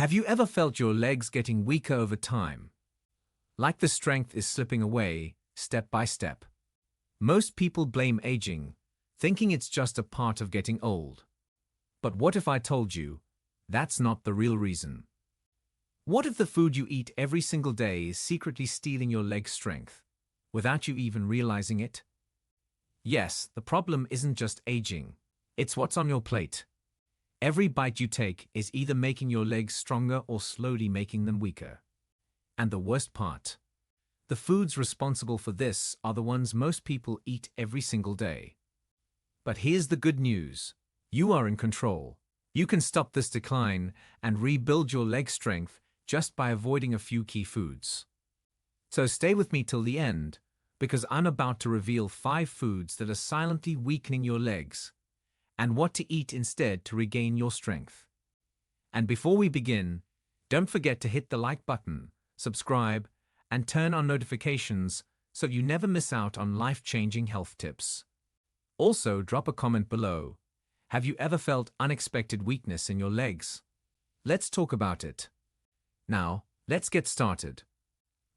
Have you ever felt your legs getting weaker over time? Like the strength is slipping away, step by step. Most people blame aging, thinking it's just a part of getting old. But what if I told you that's not the real reason? What if the food you eat every single day is secretly stealing your leg strength, without you even realizing it? Yes, the problem isn't just aging, it's what's on your plate. Every bite you take is either making your legs stronger or slowly making them weaker. And the worst part, the foods responsible for this are the ones most people eat every single day. But here's the good news. You are in control. You can stop this decline and rebuild your leg strength just by avoiding a few key foods. So stay with me till the end, because I'm about to reveal 5 foods that are silently weakening your legs, and what to eat instead to regain your strength. And before we begin, don't forget to hit the like button, subscribe, and turn on notifications so you never miss out on life-changing health tips. Also, drop a comment below. Have you ever felt unexpected weakness in your legs? Let's talk about it. Now, let's get started.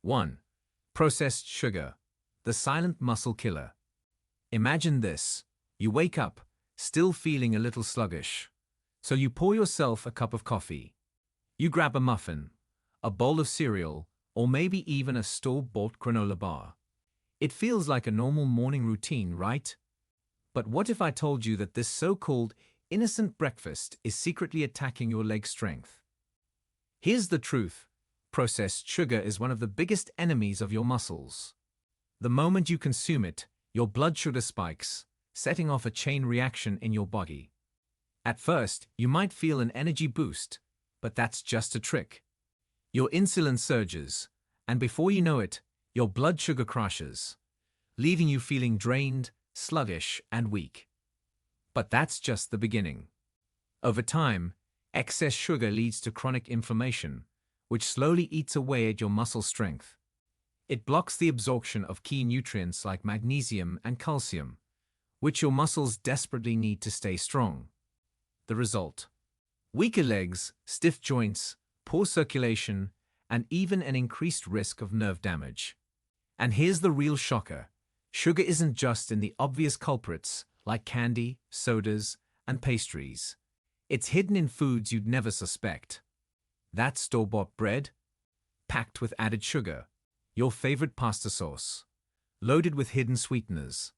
1. Processed sugar, the silent muscle killer. Imagine this. You wake up, still feeling a little sluggish. So you pour yourself a cup of coffee. You grab a muffin, a bowl of cereal, or maybe even a store-bought granola bar. It feels like a normal morning routine, right? But what if I told you that this so-called innocent breakfast is secretly attacking your leg strength? Here's the truth. Processed sugar is one of the biggest enemies of your muscles. The moment you consume it, your blood sugar spikes, setting off a chain reaction in your body. At first, you might feel an energy boost, but that's just a trick. Your insulin surges, and before you know it, your blood sugar crashes, leaving you feeling drained, sluggish, and weak. But that's just the beginning. Over time, excess sugar leads to chronic inflammation, which slowly eats away at your muscle strength. It blocks the absorption of key nutrients like magnesium and calcium, which your muscles desperately need to stay strong. The result? Weaker legs, stiff joints, poor circulation, and even an increased risk of nerve damage. And here's the real shocker. Sugar isn't just in the obvious culprits like candy, sodas, and pastries. It's hidden in foods you'd never suspect. That store-bought bread, packed with added sugar, your favorite pasta sauce, loaded with hidden sweeteners.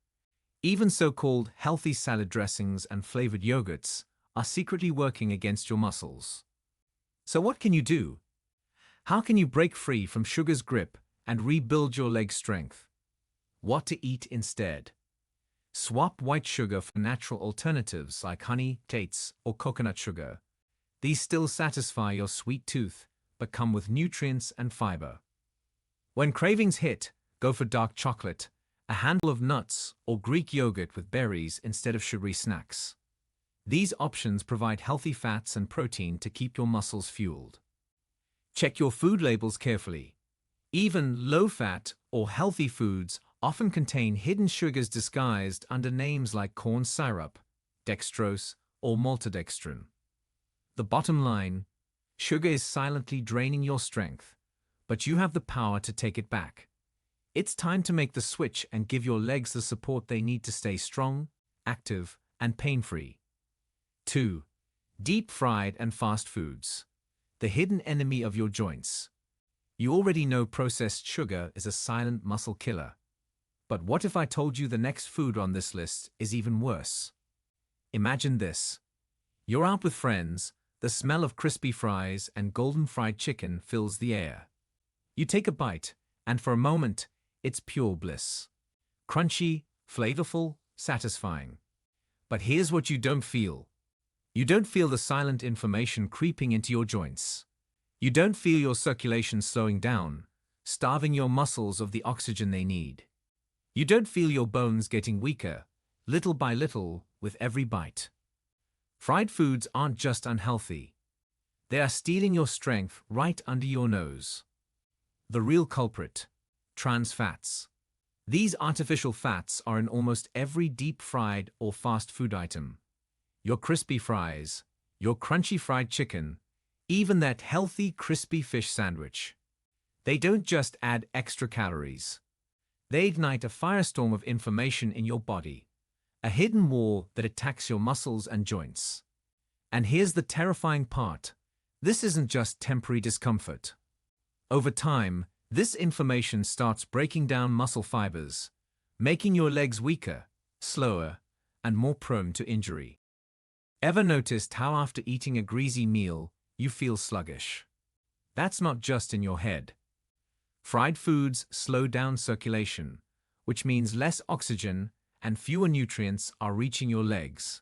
Even so-called healthy salad dressings and flavored yogurts are secretly working against your muscles. So what can you do? How can you break free from sugar's grip and rebuild your leg strength? What to eat instead? Swap white sugar for natural alternatives like honey, dates, or coconut sugar. These still satisfy your sweet tooth, but come with nutrients and fiber. When cravings hit, go for dark chocolate, a handful of nuts, or Greek yogurt with berries instead of sugary snacks. These options provide healthy fats and protein to keep your muscles fueled. Check your food labels carefully. Even low-fat or healthy foods often contain hidden sugars disguised under names like corn syrup, dextrose, or maltodextrin. The bottom line, sugar is silently draining your strength, but you have the power to take it back. It's time to make the switch and give your legs the support they need to stay strong, active, and pain-free. 2. Deep-fried and fast foods, the hidden enemy of your joints. You already know processed sugar is a silent muscle killer. But what if I told you the next food on this list is even worse? Imagine this. You're out with friends, the smell of crispy fries and golden fried chicken fills the air. You take a bite, and for a moment, it's pure bliss. Crunchy, flavorful, satisfying. But here's what you don't feel. You don't feel the silent inflammation creeping into your joints. You don't feel your circulation slowing down, starving your muscles of the oxygen they need. You don't feel your bones getting weaker, little by little, with every bite. Fried foods aren't just unhealthy. They are stealing your strength right under your nose. The real culprit: trans fats. These artificial fats are in almost every deep-fried or fast food item. Your crispy fries, your crunchy fried chicken, Even that healthy, crispy fish sandwich. They don't just add extra calories. They ignite a firestorm of information in your body, a hidden war that attacks your muscles and joints. And here's the terrifying part. This isn't just temporary discomfort. Over time, this information starts breaking down muscle fibers, making your legs weaker, slower, and more prone to injury. Ever noticed how after eating a greasy meal, you feel sluggish? That's not just in your head. Fried foods slow down circulation, which means less oxygen and fewer nutrients are reaching your legs.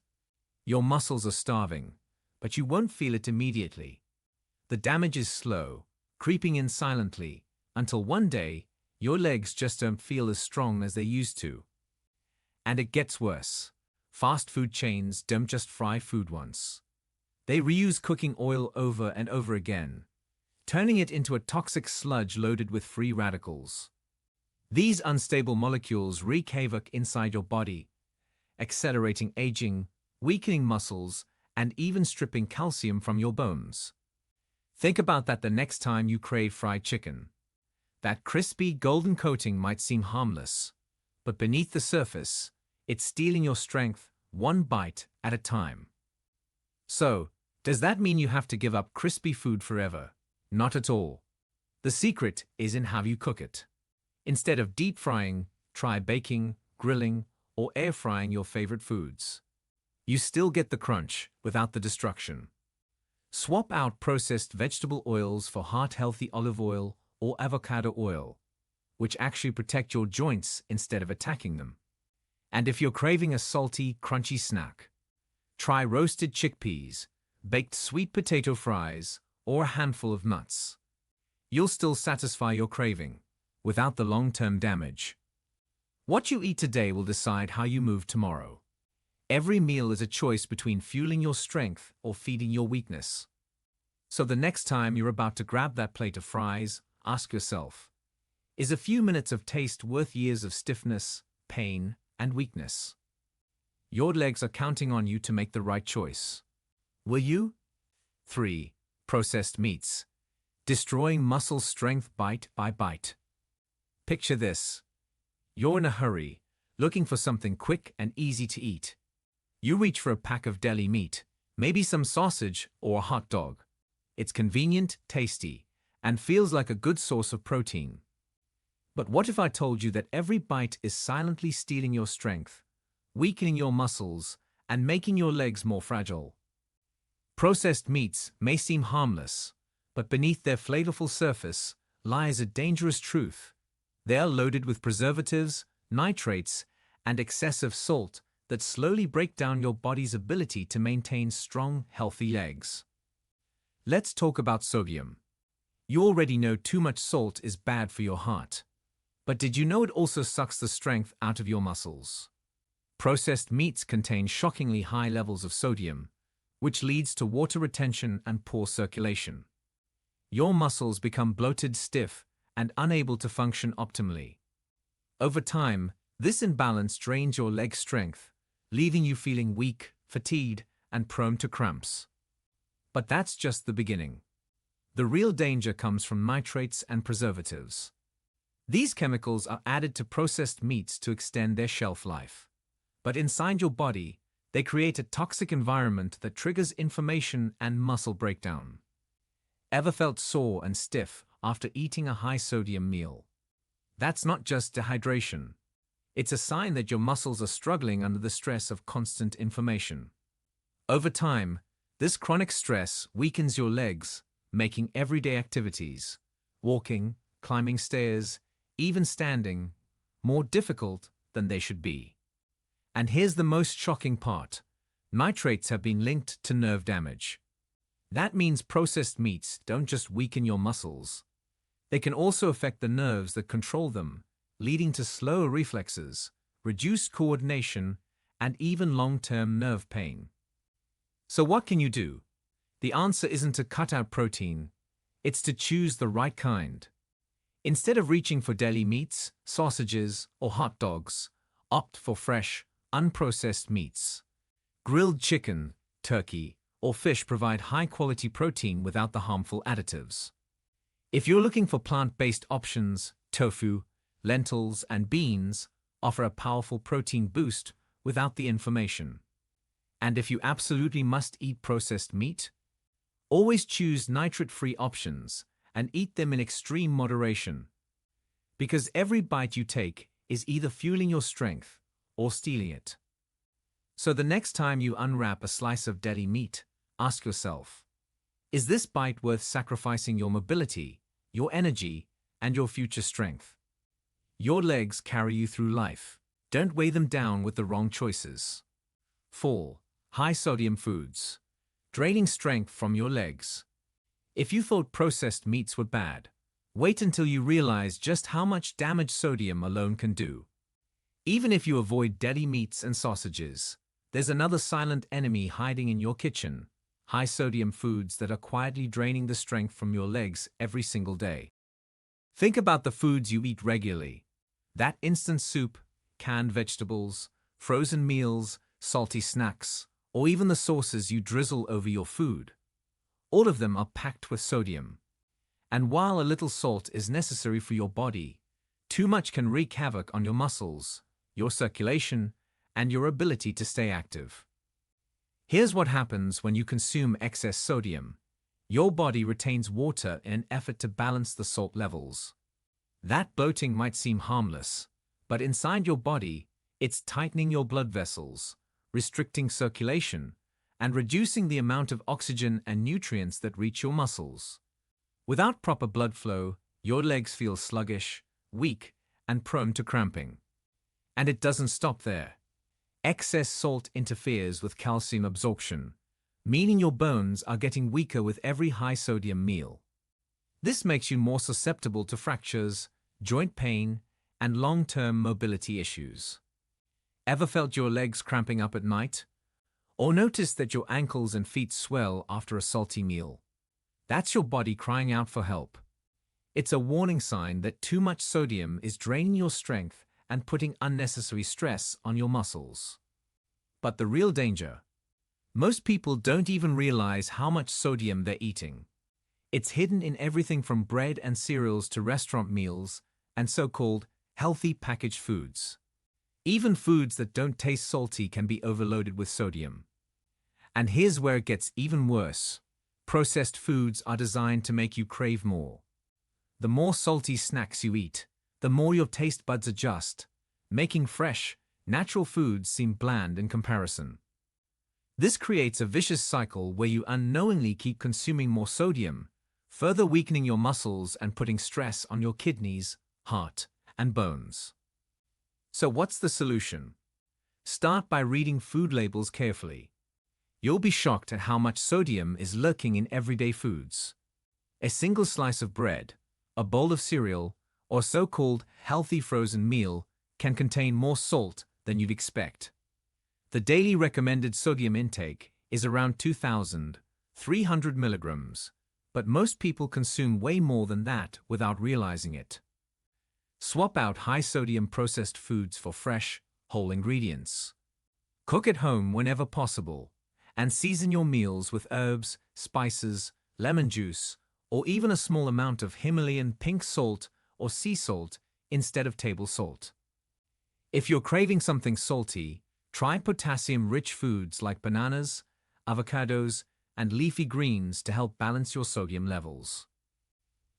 Your muscles are starving, but you won't feel it immediately. The damage is slow, creeping in silently, until one day, your legs just don't feel as strong as they used to. And it gets worse. Fast food chains don't just fry food once. They reuse cooking oil over and over again, turning it into a toxic sludge loaded with free radicals. These unstable molecules wreak havoc inside your body, accelerating aging, weakening muscles, and even stripping calcium from your bones. Think about that the next time you crave fried chicken. That crispy, golden coating might seem harmless, but beneath the surface, it's stealing your strength one bite at a time. So, does that mean you have to give up crispy food forever? Not at all. The secret is in how you cook it. Instead of deep frying, try baking, grilling, or air frying your favorite foods. You still get the crunch without the destruction. Swap out processed vegetable oils for heart-healthy olive oil or avocado oil, which actually protect your joints instead of attacking them. And if you're craving a salty, crunchy snack, try roasted chickpeas, baked sweet potato fries, or a handful of nuts. You'll still satisfy your craving, without the long-term damage. What you eat today will decide how you move tomorrow. Every meal is a choice between fueling your strength or feeding your weakness. So the next time you're about to grab that plate of fries, ask yourself, is a few minutes of taste worth years of stiffness, pain, and weakness? Your legs are counting on you to make the right choice. Will you? 3. Processed meats. Destroying muscle strength bite by bite. Picture this. You're in a hurry, looking for something quick and easy to eat. You reach for a pack of deli meat, maybe some sausage or a hot dog. It's convenient, tasty, and feels like a good source of protein. But what if I told you that every bite is silently stealing your strength, weakening your muscles, and making your legs more fragile? Processed meats may seem harmless, but beneath their flavorful surface lies a dangerous truth. They are loaded with preservatives, nitrates, and excessive salt that slowly break down your body's ability to maintain strong, healthy legs. Let's talk about sodium. You already know too much salt is bad for your heart. But did you know it also sucks the strength out of your muscles? Processed meats contain shockingly high levels of sodium, which leads to water retention and poor circulation. Your muscles become bloated, stiff, and unable to function optimally. Over time, this imbalance drains your leg strength, leaving you feeling weak, fatigued, and prone to cramps. But that's just the beginning. The real danger comes from nitrates and preservatives. These chemicals are added to processed meats to extend their shelf life. But inside your body, they create a toxic environment that triggers inflammation and muscle breakdown. Ever felt sore and stiff after eating a high-sodium meal? That's not just dehydration. It's a sign that your muscles are struggling under the stress of constant inflammation. Over time, this chronic stress weakens your legs, making everyday activities, walking, climbing stairs, even standing, more difficult than they should be. And here's the most shocking part. Nitrates have been linked to nerve damage. That means processed meats don't just weaken your muscles. They can also affect the nerves that control them, leading to slower reflexes, reduced coordination, and even long-term nerve pain. So what can you do? The answer isn't to cut out protein, it's to choose the right kind. Instead of reaching for deli meats, sausages, or hot dogs, opt for fresh, unprocessed meats. Grilled chicken, turkey, or fish provide high-quality protein without the harmful additives. If you're looking for plant-based options, tofu, lentils, and beans offer a powerful protein boost without the inflammation. And if you absolutely must eat processed meat, always choose nitrate-free options and eat them in extreme moderation. Because every bite you take is either fueling your strength or stealing it. So the next time you unwrap a slice of deli meat, ask yourself, is this bite worth sacrificing your mobility, your energy, and your future strength? Your legs carry you through life. Don't weigh them down with the wrong choices. 4. High-sodium foods. Draining strength from your legs. If you thought processed meats were bad, wait until you realize just how much damage sodium alone can do. Even if you avoid deli meats and sausages, there's another silent enemy hiding in your kitchen: high-sodium foods that are quietly draining the strength from your legs every single day. Think about the foods you eat regularly. That instant soup, canned vegetables, frozen meals, salty snacks, or even the sauces you drizzle over your food. All of them are packed with sodium. And while a little salt is necessary for your body, too much can wreak havoc on your muscles, your circulation, and your ability to stay active. Here's what happens when you consume excess sodium. Your body retains water in an effort to balance the salt levels. That bloating might seem harmless, but inside your body, it's tightening your blood vessels, restricting circulation, and reducing the amount of oxygen and nutrients that reach your muscles. Without proper blood flow, your legs feel sluggish, weak, and prone to cramping. And it doesn't stop there. Excess salt interferes with calcium absorption, meaning your bones are getting weaker with every high-sodium meal. This makes you more susceptible to fractures, joint pain, and long-term mobility issues. Ever felt your legs cramping up at night? Or noticed that your ankles and feet swell after a salty meal? That's your body crying out for help. It's a warning sign that too much sodium is draining your strength and putting unnecessary stress on your muscles. But the real danger: most people don't even realize how much sodium they're eating. It's hidden in everything from bread and cereals to restaurant meals and so-called healthy packaged foods. Even foods that don't taste salty can be overloaded with sodium. And here's where it gets even worse. Processed foods are designed to make you crave more. The more salty snacks you eat, the more your taste buds adjust, making fresh, natural foods seem bland in comparison. This creates a vicious cycle where you unknowingly keep consuming more sodium, further weakening your muscles and putting stress on your kidneys, heart, and bones. So what's the solution? Start by reading food labels carefully. You'll be shocked at how much sodium is lurking in everyday foods. A single slice of bread, a bowl of cereal, or so-called healthy frozen meal can contain more salt than you'd expect. The daily recommended sodium intake is around 2,300 milligrams, but most people consume way more than that without realizing it. Swap out high-sodium processed foods for fresh, whole ingredients. Cook at home whenever possible, and season your meals with herbs, spices, lemon juice, or even a small amount of Himalayan pink salt or sea salt instead of table salt. If you're craving something salty, try potassium-rich foods like bananas, avocados, and leafy greens to help balance your sodium levels.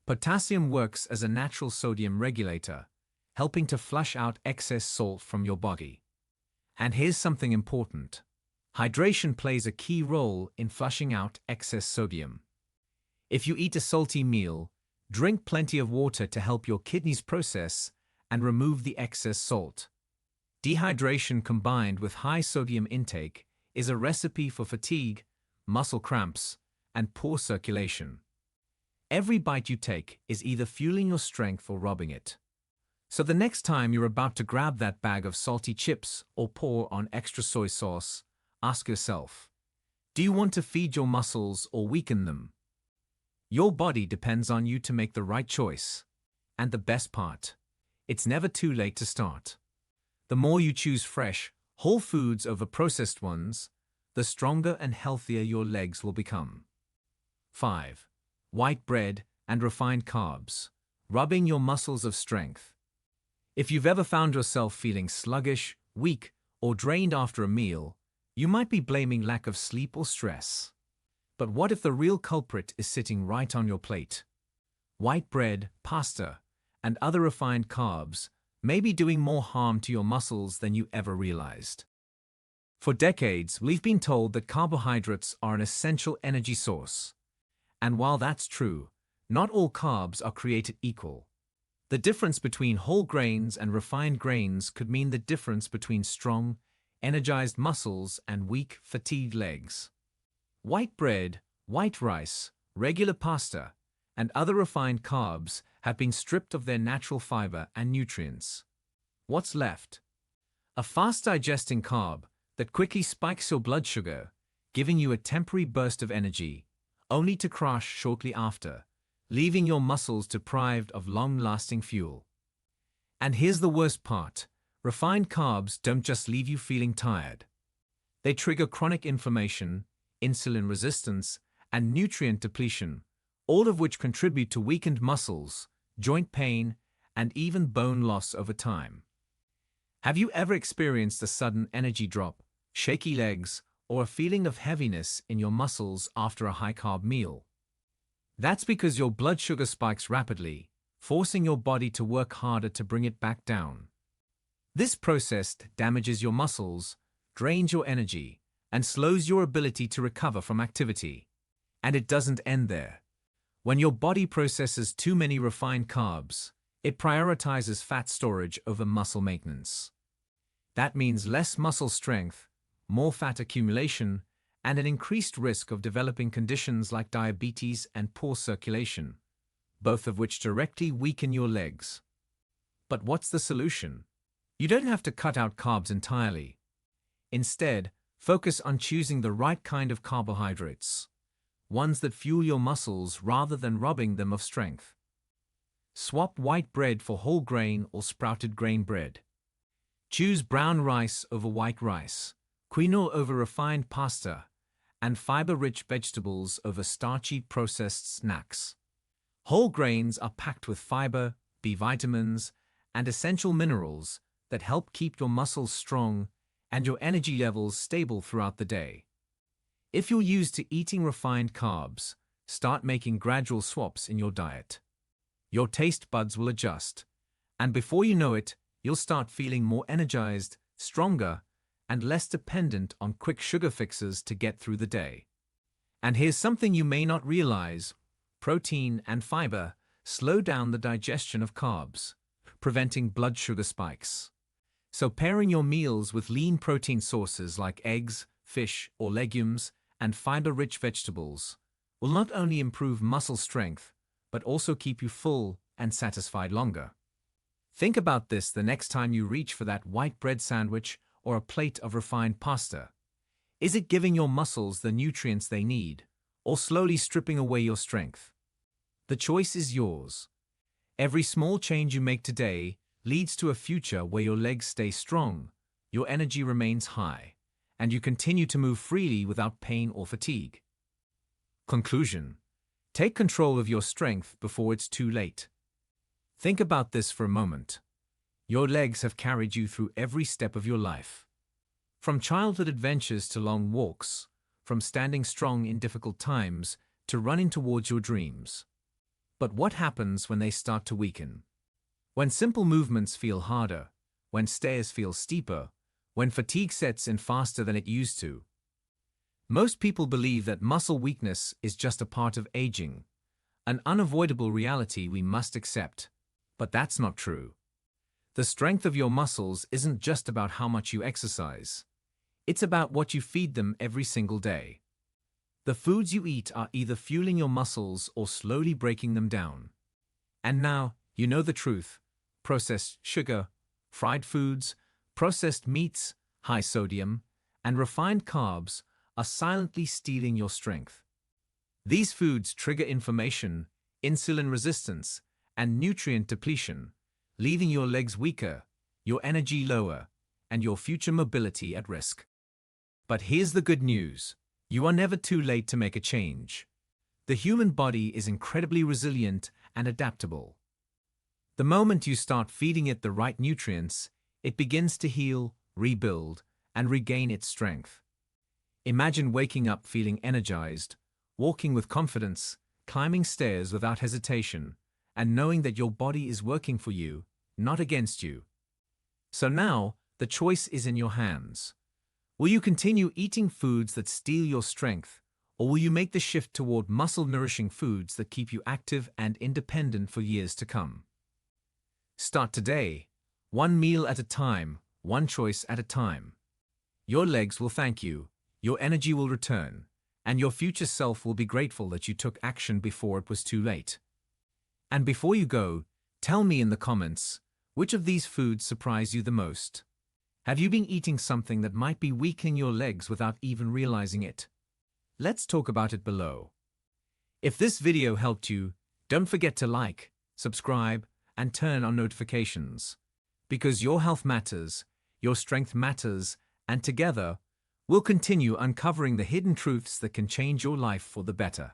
Potassium works as a natural sodium regulator, helping to flush out excess salt from your body. And here's something important. Hydration plays a key role in flushing out excess sodium. If you eat a salty meal, drink plenty of water to help your kidneys process and remove the excess salt. Dehydration combined with high sodium intake is a recipe for fatigue, muscle cramps, and poor circulation. Every bite you take is either fueling your strength or robbing it. So the next time you're about to grab that bag of salty chips or pour on extra soy sauce, ask yourself, do you want to feed your muscles or weaken them? Your body depends on you to make the right choice. And the best part, it's never too late to start. The more you choose fresh, whole foods over processed ones, the stronger and healthier your legs will become. 5. White bread and refined carbs, rubbing your muscles of strength. If you've ever found yourself feeling sluggish, weak, or drained after a meal, you might be blaming lack of sleep or stress. But what if the real culprit is sitting right on your plate? White bread, pasta, and other refined carbs may be doing more harm to your muscles than you ever realized. For decades, we've been told that carbohydrates are an essential energy source. And while that's true, not all carbs are created equal. The difference between whole grains and refined grains could mean the difference between strong, energized muscles and weak, fatigued legs. White bread, white rice, regular pasta, and other refined carbs have been stripped of their natural fiber and nutrients. What's left? A fast-digesting carb that quickly spikes your blood sugar, giving you a temporary burst of energy, only to crash shortly after, leaving your muscles deprived of long-lasting fuel. And here's the worst part. Refined carbs don't just leave you feeling tired. They trigger chronic inflammation, insulin resistance, and nutrient depletion, all of which contribute to weakened muscles, joint pain, and even bone loss over time. Have you ever experienced a sudden energy drop, shaky legs, or a feeling of heaviness in your muscles after a high-carb meal? That's because your blood sugar spikes rapidly, forcing your body to work harder to bring it back down. This process damages your muscles, drains your energy, and slows your ability to recover from activity. And it doesn't end there. When your body processes too many refined carbs, it prioritizes fat storage over muscle maintenance. That means less muscle strength, more fat accumulation, and an increased risk of developing conditions like diabetes and poor circulation, both of which directly weaken your legs. But what's the solution? You don't have to cut out carbs entirely. Instead, focus on choosing the right kind of carbohydrates, ones that fuel your muscles rather than robbing them of strength. Swap white bread for whole grain or sprouted grain bread. Choose brown rice over white rice, quinoa over refined pasta, and fiber-rich vegetables over starchy processed snacks. Whole grains are packed with fiber, B vitamins, and essential minerals that help keep your muscles strong and your energy levels stable throughout the day. If you're used to eating refined carbs, start making gradual swaps in your diet. Your taste buds will adjust, and before you know it, you'll start feeling more energized, stronger, and less dependent on quick sugar fixes to get through the day. And here's something you may not realize: protein and fiber slow down the digestion of carbs, preventing blood sugar spikes. So pairing your meals with lean protein sources like eggs, fish, or legumes, and fiber-rich vegetables will not only improve muscle strength, but also keep you full and satisfied longer. Think about this the next time you reach for that white bread sandwich or a plate of refined pasta. Is it giving your muscles the nutrients they need, or slowly stripping away your strength? The choice is yours. Every small change you make today leads to a future where your legs stay strong, your energy remains high, and you continue to move freely without pain or fatigue. Conclusion: take control of your strength before it's too late. Think about this for a moment. Your legs have carried you through every step of your life. From childhood adventures to long walks, from standing strong in difficult times to running towards your dreams. But what happens when they start to weaken? When simple movements feel harder, when stairs feel steeper, when fatigue sets in faster than it used to? Most people believe that muscle weakness is just a part of aging, an unavoidable reality we must accept. But that's not true. The strength of your muscles isn't just about how much you exercise. It's about what you feed them every single day. The foods you eat are either fueling your muscles or slowly breaking them down. And now, you know the truth. Processed sugar, fried foods, processed meats, high sodium, and refined carbs are silently stealing your strength. These foods trigger inflammation, insulin resistance, and nutrient depletion, leaving your legs weaker, your energy lower, and your future mobility at risk. But here's the good news. You are never too late to make a change. The human body is incredibly resilient and adaptable. The moment you start feeding it the right nutrients, it begins to heal, rebuild, and regain its strength. Imagine waking up feeling energized, walking with confidence, climbing stairs without hesitation, and knowing that your body is working for you, not against you. So now, the choice is in your hands. Will you continue eating foods that steal your strength, or will you make the shift toward muscle-nourishing foods that keep you active and independent for years to come? Start today, one meal at a time, one choice at a time. Your legs will thank you, your energy will return, and your future self will be grateful that you took action before it was too late. And before you go, tell me in the comments, which of these foods surprise you the most? Have you been eating something that might be weakening your legs without even realizing it? Let's talk about it below. If this video helped you, don't forget to like, subscribe, and turn on notifications. Because your health matters, your strength matters, and together, we'll continue uncovering the hidden truths that can change your life for the better.